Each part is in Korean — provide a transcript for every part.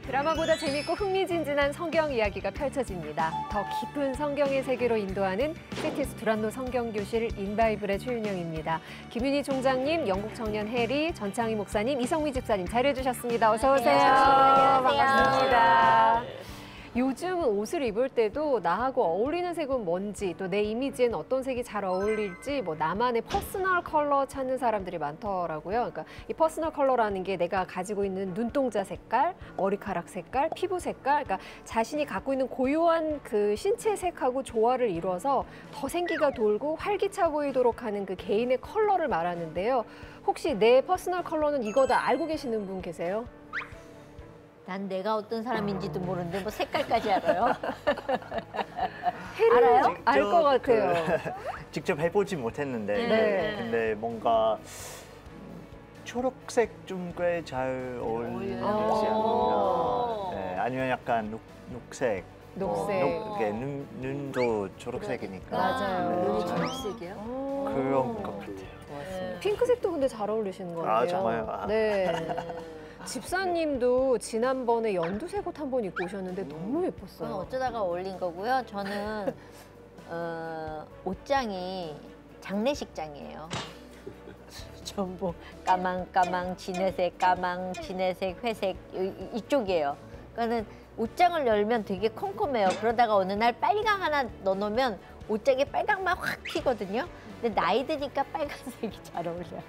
드라마보다 재밌고 흥미진진한 성경 이야기가 펼쳐집니다. 더 깊은 성경의 세계로 인도하는 CTS 두란노 성경교실 인바이블의 최윤영입니다. 김윤희 총장님, 영국 청년 해리, 전창희 목사님, 이성미 집사님 자리해주셨습니다. 어서 오세요. 안녕하세요. 반갑습니다. 요즘 옷을 입을 때도 나하고 어울리는 색은 뭔지, 또 내 이미지엔 어떤 색이 잘 어울릴지 나만의 퍼스널 컬러 찾는 사람들이 많더라고요. 그러니까 이 퍼스널 컬러라는 게 내가 가지고 있는 눈동자 색깔, 머리카락 색깔, 피부 색깔, 그러니까 자신이 갖고 있는 고유한 그 신체 색하고 조화를 이뤄서 더 생기가 돌고 활기차 보이도록 하는 그 개인의 컬러를 말하는데요. 혹시 내 퍼스널 컬러는 이거다 알고 계시는 분 계세요? 난 내가 어떤 사람인지도 모르는데 뭐 색깔까지 알아요? 알아요? 알 것 같아요. 직접 해보지 못했는데 네. 근데 뭔가 초록색 좀 꽤 잘 어울리지 않나. 네, 아니면 약간 녹색. 녹색. 이게 눈도 초록색이니까. 맞아요. 눈이 잘 초록색이요? 그런 것 같아요. 핑크색도 근데 잘 어울리시는 것 같아요. 아, 정말요? 네. 집사님도 지난번에 연두색 옷 한 번 입고 오셨는데 너무 그건 예뻤어요. 어쩌다가 어울린 거고요. 저는 옷장이 장례식장이에요. 전부 까망, 진회색, 까망, 진회색, 회색 이쪽이에요. 그러니까는 옷장을 열면 되게 컴컴해요. 그러다가 어느 날 빨강 하나 넣어놓으면 옷장에 빨강만 확 튀거든요. 근데 나이 드니까 빨간색이 잘 어울려요.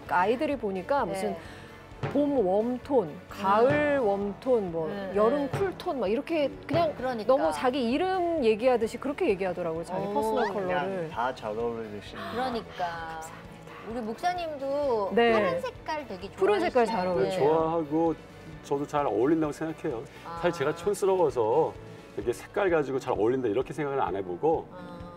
아이들이 보니까 무슨 네. 봄 웜톤, 가을 웜톤, 뭐 여름 쿨톤 막 이렇게 그냥 그러니까. 너무 자기 이름 얘기하듯이 그렇게 얘기하더라고요. 자기 퍼스널 그냥 컬러를. 다 잘 어울리시는. 그러니까 우리 목사님도 네. 파란 색깔 되게 좋아하시죠? 푸른 색깔 잘 어울려요. 네. 좋아하고 저도 잘 어울린다고 생각해요. 사실 제가 촌스러워서 이렇게 색깔 가지고 잘 어울린다 이렇게 생각을 안 해보고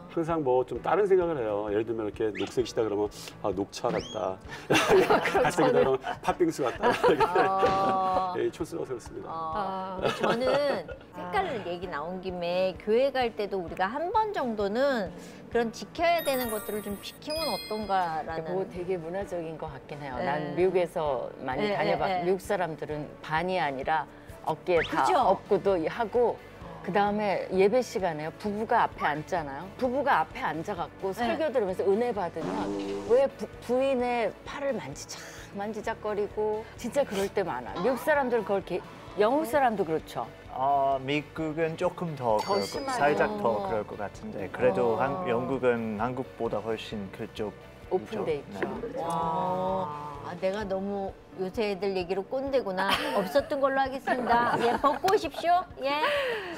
항상 뭐 좀 다른 생각을 해요. 예를 들면 이렇게 녹색이시다 그러면 아 녹차 같다. 갈색이다 그러면 팥빙수 같다. 예, 촌스러워서 그렇습니다. 저는 색깔 얘기 나온 김에 교회 갈 때도 우리가 한 번 정도는 그런 지켜야 되는 것들을 좀 지키면 어떤가라는. 그거 되게 문화적인 것 같긴 해요. 네. 난 미국에서 많이 네, 다녀봤고 네, 네. 미국 사람들은 반이 아니라 어깨에 다 그죠? 엎고도 하고 그다음에 예배 시간에요. 부부가 앞에 앉잖아요. 부부가 앞에 앉아갖고 설교 들으면서 은혜 받으면 왜 부인의 팔을 만지작거리고 진짜 그럴 때 많아. 미국 사람들은 그걸 영국 사람도 그렇죠. 미국은 조금 더 그럴 심하죠. 살짝 더 그럴 것 같은데 그래도 영국은 한국보다 훨씬 그쪽 오픈돼 있죠. 내가 너무 요새 애들 얘기로 꼰대구나. 없었던 걸로 하겠습니다. 예, 벗고 오십시오. 예.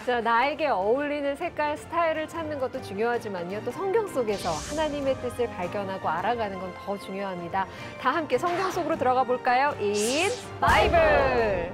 자, 나에게 어울리는 색깔, 스타일을 찾는 것도 중요하지만요. 또 성경 속에서 하나님의 뜻을 발견하고 알아가는 건 더 중요합니다. 다 함께 성경 속으로 들어가 볼까요? In 바이블!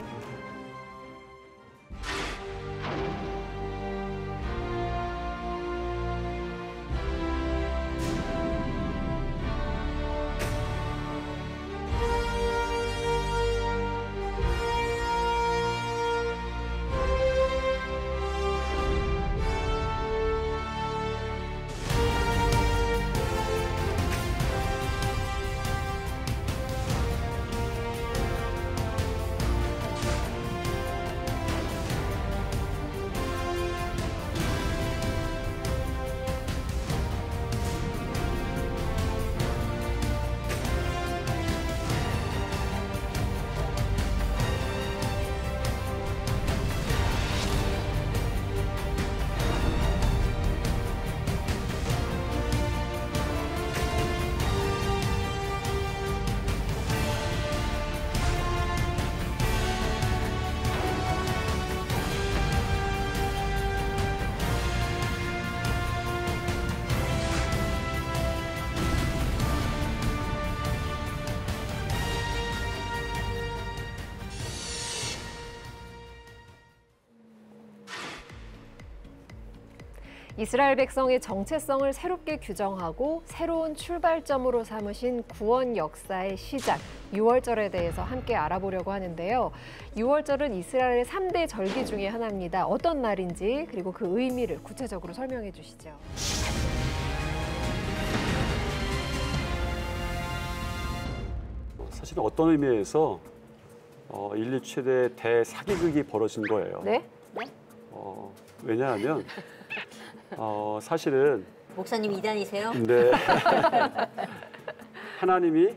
이스라엘 백성의 정체성을 새롭게 규정하고 새로운 출발점으로 삼으신 구원 역사의 시작, 유월절에 대해서 함께 알아보려고 하는데요. 유월절은 이스라엘의 3대 절기 중에 하나입니다. 어떤 날인지 그리고 그 의미를 구체적으로 설명해 주시죠. 사실은 어떤 의미에서 인류 최대 대사기극이 벌어진 거예요. 네? 왜냐하면 사실은 목사님 이단이세요? 근데 하나님이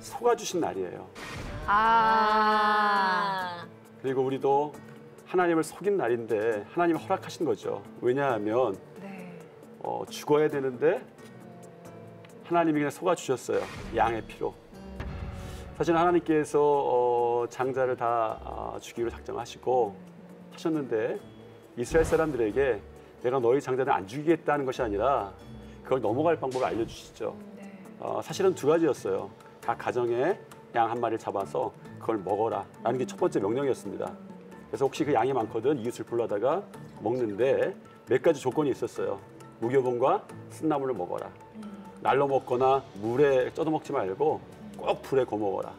속아주신 날이에요. 그리고 우리도 하나님을 속인 날인데 하나님이 허락하신 거죠. 왜냐하면 네. 죽어야 되는데 하나님이 그냥 속아주셨어요. 양의 피로. 사실 하나님께서 장자를 다 죽이기로 작정하시고 하셨는데 이스라엘 사람들에게 내가 너희 장자를 안 죽이겠다는 것이 아니라 그걸 넘어갈 방법을 알려주시죠. 사실은 두 가지였어요. 각 가정에 양 한 마리를 잡아서 그걸 먹어라 라는 게 첫 번째 명령이었습니다. 그래서 혹시 그 양이 많거든 이웃을 불러다가 먹는데 몇 가지 조건이 있었어요. 무교본과 쓴나물을 먹어라. 날로 먹거나 물에 쪄도 먹지 말고 꼭 불에 구워 먹어라.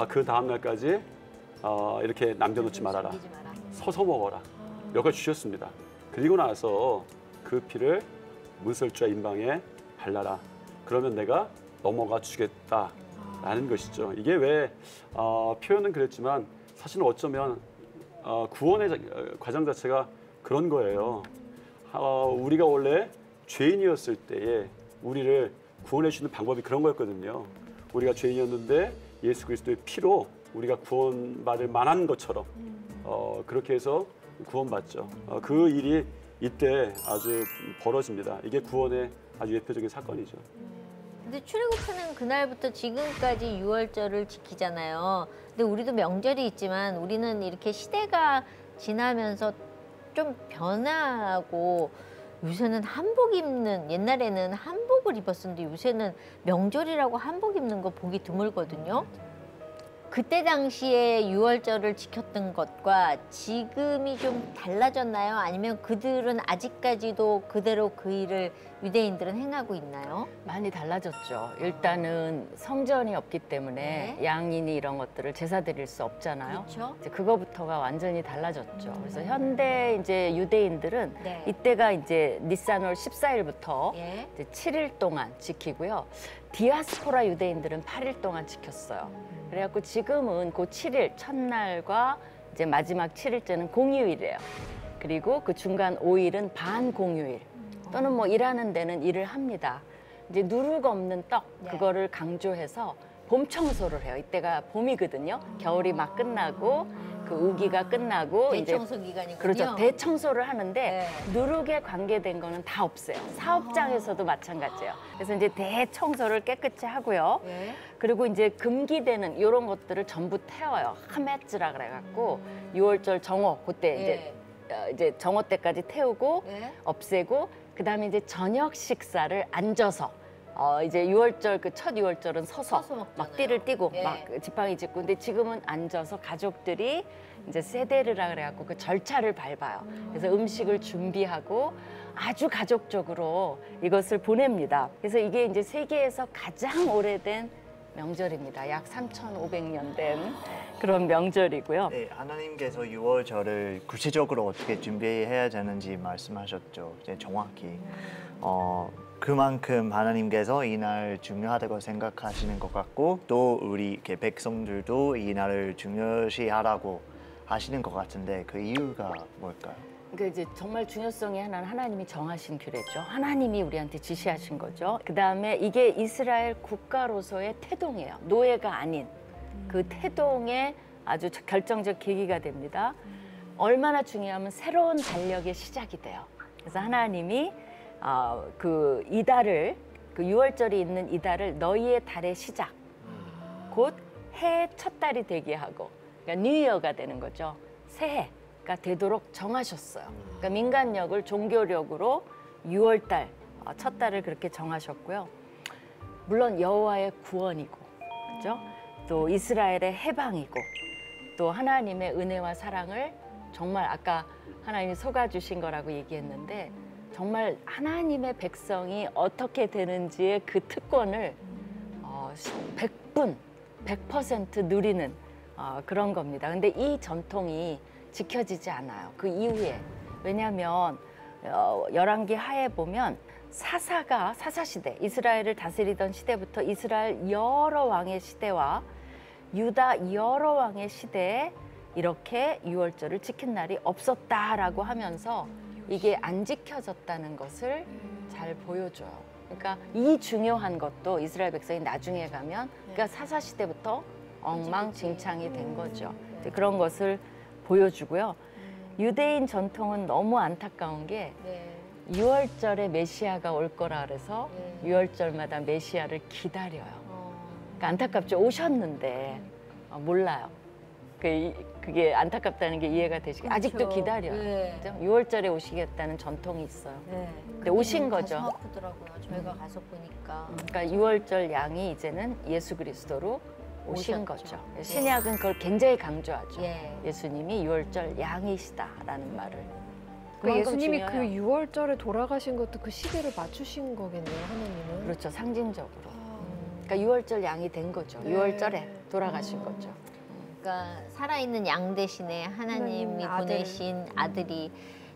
그 다음 날까지 이렇게 남겨놓지 말아라. 서서 먹어라. 몇 가지 주셨습니다. 그리고 나서 그 피를 문설주와 인방에 발라라. 그러면 내가 넘어가 주겠다라는 것이죠. 이게 왜 표현은 그랬지만 사실은 어쩌면 구원의 과정 자체가 그런 거예요. 우리가 원래 죄인이었을 때에 우리를 구원해 주는 방법이 그런 거였거든요. 우리가 죄인이었는데 예수 그리스도의 피로 우리가 구원받을 만한 것처럼 그렇게 해서 구원받죠. 그 일이 이때 아주 벌어집니다. 이게 구원의 아주 대표적인 사건이죠. 근데 출애굽하는 그날부터 지금까지 유월절을 지키잖아요. 근데 우리도 명절이 있지만 우리는 이렇게 시대가 지나면서 좀 변화하고 요새는 한복 입는, 옛날에는 한복을 입었었는데 요새는 명절이라고 한복 입는 거 보기 드물거든요. 그때 당시에 유월절을 지켰던 것과 지금이 좀 달라졌나요? 아니면 그들은 아직까지도 그대로 그 일을 유대인들은 행하고 있나요? 많이 달라졌죠. 일단은 성전이 없기 때문에 양이니 이런 것들을 제사 드릴 수 없잖아요. 그렇죠. 이제 그거부터가 완전히 달라졌죠. 그래서 현대 이제 유대인들은 네. 이때가 이제 니산월 14일부터 예. 이제 7일 동안 지키고요. 디아스포라 유대인들은 8일 동안 지켰어요. 그래갖고 지금은 그 7일 첫날과 이제 마지막 7일째는 공휴일이에요. 그리고 그 중간 5일은 반공휴일 또는 뭐 일하는 데는 일을 합니다. 이제 누룩 없는 떡 그거를 강조해서 봄 청소를 해요. 이때가 봄이거든요. 겨울이 막 끝나고 그 우기가 끝나고 대청소 기간이군요. 그렇죠. 대청소를 하는데 네. 누룩에 관계된 거는 다 없어요. 사업장에서도 마찬가지예요. 그래서 이제 대청소를 깨끗이 하고요. 네. 그리고 이제 금기되는 이런 것들을 전부 태워요. 하메츠라 그래갖고 6월절 정오 그때 이제 정오 때까지 태우고 네. 없애고 그다음에 이제 저녁 식사를 앉아서 이제 6월절 그 첫 6월절은 서서 먹잖아요. 막 띠를 띠고 예. 막 지팡이 짚고 근데 지금은 앉아서 가족들이 이제 세데르라 그래갖고 그 절차를 밟아요. 그래서 음식을 준비하고 아주 가족적으로 이것을 보냅니다. 그래서 이게 이제 세계에서 가장 오래된 명절입니다. 약 3,500년 된 그런 명절이고요. 네, 하나님께서 6월절을 구체적으로 어떻게 준비해야 되는지 말씀하셨죠. 이제 정확히 그만큼 하나님께서 이 날 중요하다고 생각하시는 것 같고 또 우리 이렇게 백성들도 이 날을 중요시하라고 하시는 것 같은데 그 이유가 뭘까요? 그러니까 이제 정말 중요성이 하나는 하나님이 정하신 규례죠. 하나님이 우리한테 지시하신 거죠. 그다음에 이게 이스라엘 국가로서의 태동이에요. 노예가 아닌 그 태동의 아주 결정적 계기가 됩니다. 얼마나 중요하면 새로운 달력의 시작이 돼요. 그래서 하나님이 그 이달을 그 6월절이 있는 이달을 너희의 달의 시작 곧 해의 첫 달이 되게 하고 그러니까 뉴이어가 되는 거죠. 새해가 되도록 정하셨어요. 그러니까 민간력을 종교력으로 6월달 첫 달을 그렇게 정하셨고요. 물론 여호와의 구원이고 그렇죠? 또 이스라엘의 해방이고 또 하나님의 은혜와 사랑을 정말 아까 하나님이 속아주신 거라고 얘기했는데 정말 하나님의 백성이 어떻게 되는지의 그 특권을 100% 누리는 그런 겁니다. 근데 이 전통이 지켜지지 않아요. 그 이후에. 왜냐하면 열왕기 하에 보면 사사시대, 이스라엘을 다스리던 시대부터 이스라엘 여러 왕의 시대와 유다 여러 왕의 시대에 이렇게 유월절을 지킨 날이 없었다라고 하면서 이게 안 지켜졌다는 것을 잘 보여줘요. 그러니까 이 중요한 것도 이스라엘 백성이 나중에 가면 그러니까 사사 시대부터 엉망진창이 된 거죠. 이제 그런 것을 보여주고요. 유대인 전통은 너무 안타까운 게 유월절에 메시아가 올 거라 그래서 유월절마다 메시아를 기다려요. 그러니까 안타깝죠. 오셨는데 몰라요. 그게 안타깝다는 게 이해가 되시죠? 아직도 기다려요. 그죠? 6월절에 오시겠다는 전통이 있어요. 근데 오신 거죠. 가슴 아프더라고요. 저희가 가서 보니까. 그러니까 6월절 양이 이제는 예수 그리스도로 오신 오셨죠. 거죠. 신약은 그걸 굉장히 강조하죠. 예. 예수님이 6월절 양이시다라는 말을. 그 그만큼 예수님이 중요해요. 그 6월절에 돌아가신 것도 그 시대를 맞추신 거겠네요, 하나님은. 그렇죠. 상징적으로. 아. 그러니까 6월절 양이 된 거죠. 네. 6월절에 돌아가신 거죠. 그러니까 살아있는 양 대신에 하나님이 아들. 보내신 아들이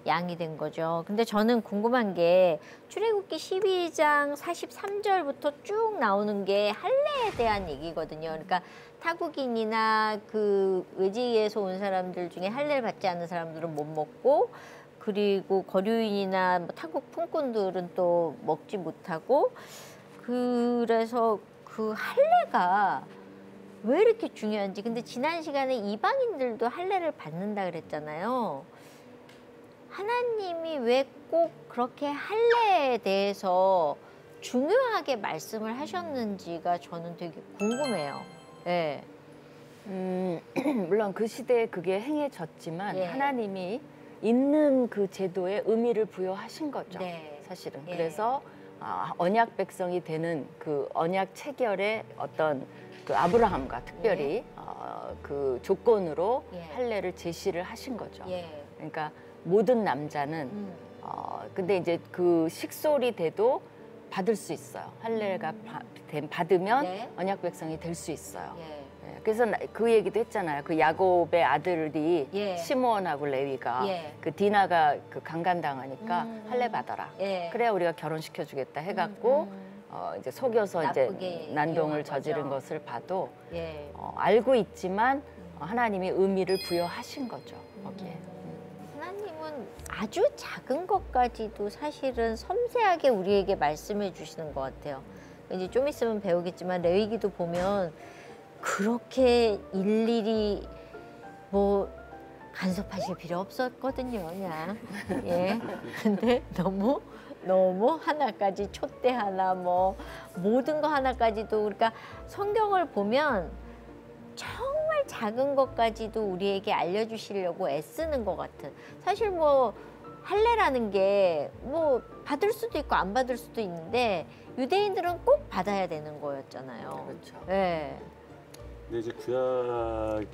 양이 된 거죠. 근데 저는 궁금한 게 출애굽기 12장 43절부터 쭉 나오는 게 할례에 대한 얘기거든요. 그러니까 타국인이나 그 외지에서 온 사람들 중에 할례를 받지 않는 사람들은 못 먹고, 그리고 거류인이나 뭐 타국 품꾼들은 또 먹지 못하고, 그래서 그 할례가 왜 이렇게 중요한지. 근데 지난 시간에 이방인들도 할례를 받는다 그랬잖아요. 하나님이 왜 꼭 그렇게 할례에 대해서 중요하게 말씀을 하셨는지가 저는 되게 궁금해요. 네. 물론 그 시대에 그게 행해졌지만 예. 하나님이 있는 그 제도에 의미를 부여하신 거죠. 네. 사실은. 예. 그래서 언약 백성이 되는 그 언약 체결의 어떤 그 아브라함과 특별히 그 조건으로 예. 할례를 제시를 하신 거죠. 예. 그러니까 모든 남자는 근데 이제 그 식솔이 돼도 받을 수 있어요. 할례가 받으면 네. 언약 백성이 될 수 있어요. 예. 예, 그래서 그 얘기도 했잖아요. 그 야곱의 아들이 예. 시므온하고 레위가 예. 그 디나가 그 강간당하니까 할례 받아라. 예. 그래야 우리가 결혼시켜 주겠다 해갖고 이제 속여서 나쁘게 이제 난동을 이용한 저지른 거죠. 것을 봐도 예. 알고 있지만 하나님이 의미를 부여하신 거죠. 거기에. 하나님은 아주 작은 것까지도 사실은 섬세하게 우리에게 말씀해 주시는 것 같아요. 이제 좀 있으면 배우겠지만 레위기도 보면 그렇게 일일이 뭐 간섭하실 필요 없었거든요, 그냥. 예. 근데 너무 하나까지 촛대 하나 뭐 모든 거 하나까지도, 그러니까 성경을 보면 정말 작은 것까지도 우리에게 알려주시려고 애쓰는 것 같은. 사실 뭐 할례라는 게 뭐 받을 수도 있고 안 받을 수도 있는데 유대인들은 꼭 받아야 되는 거였잖아요. 그렇죠. 네. 근데 이제 구약을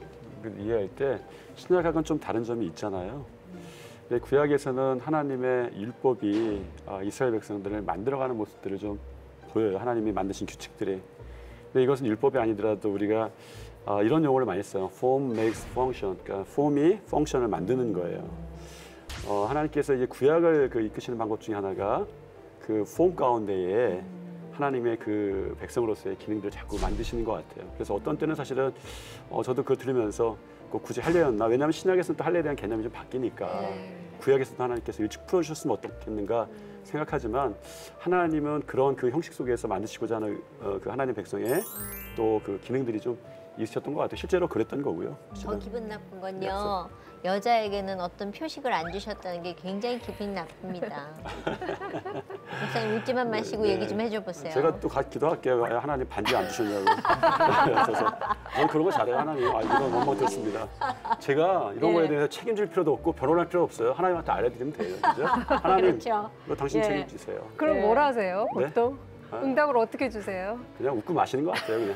이해할 때 신약하고는 좀 다른 점이 있잖아요. 근데 구약에서는 하나님의 율법이 이스라엘 백성들을 만들어가는 모습들을 좀 보여요. 하나님이 만드신 규칙들이. 근데 이것은 율법이 아니더라도 우리가 이런 용어를 많이 써요. Form makes function. 그러니까 form이 펑션을 만드는 거예요. 하나님께서 이제 구약을 이끄시는 방법 중에 하나가 그 폼 가운데에 하나님의 그 백성으로서의 기능들을 자꾸 만드시는 것 같아요. 그래서 어떤 때는 사실은 저도 그걸 들으면서 굳이 할례였나? 왜냐하면 신약에서는 또 할례에 대한 개념이 좀 바뀌니까 구약에서도 하나님께서 일찍 풀어주셨으면 어떻겠는가 생각하지만 하나님은 그런 그 형식 속에서 만드시고자 하는 그 하나님 백성의 또 그 기능들이 좀 있으셨던 것 같아요. 실제로 그랬던 거고요. 더 기분 나쁜 건요. 여자에게는 어떤 표식을 안 주셨다는 게 굉장히 기분이 나쁩니다. 목사님 웃지만 마시고 얘기 좀 해줘 보세요. 제가 또 기도할게요. 하나님 반지 안 주셨냐고. 그래서 난 그런 거 잘해요. 하나님. 이건 못 들었습니다. 제가 이런 거에 대해서 책임질 필요도 없고 변론할 필요 없어요. 하나님한테 알려드리면 돼요. 그죠? 하나님, 그렇죠. 이거 당신 예. 책임지세요. 그럼 네. 뭘 하세요, 네? 보통? 응답을 어떻게 주세요? 그냥 웃고 마시는 것 같아요. 그냥.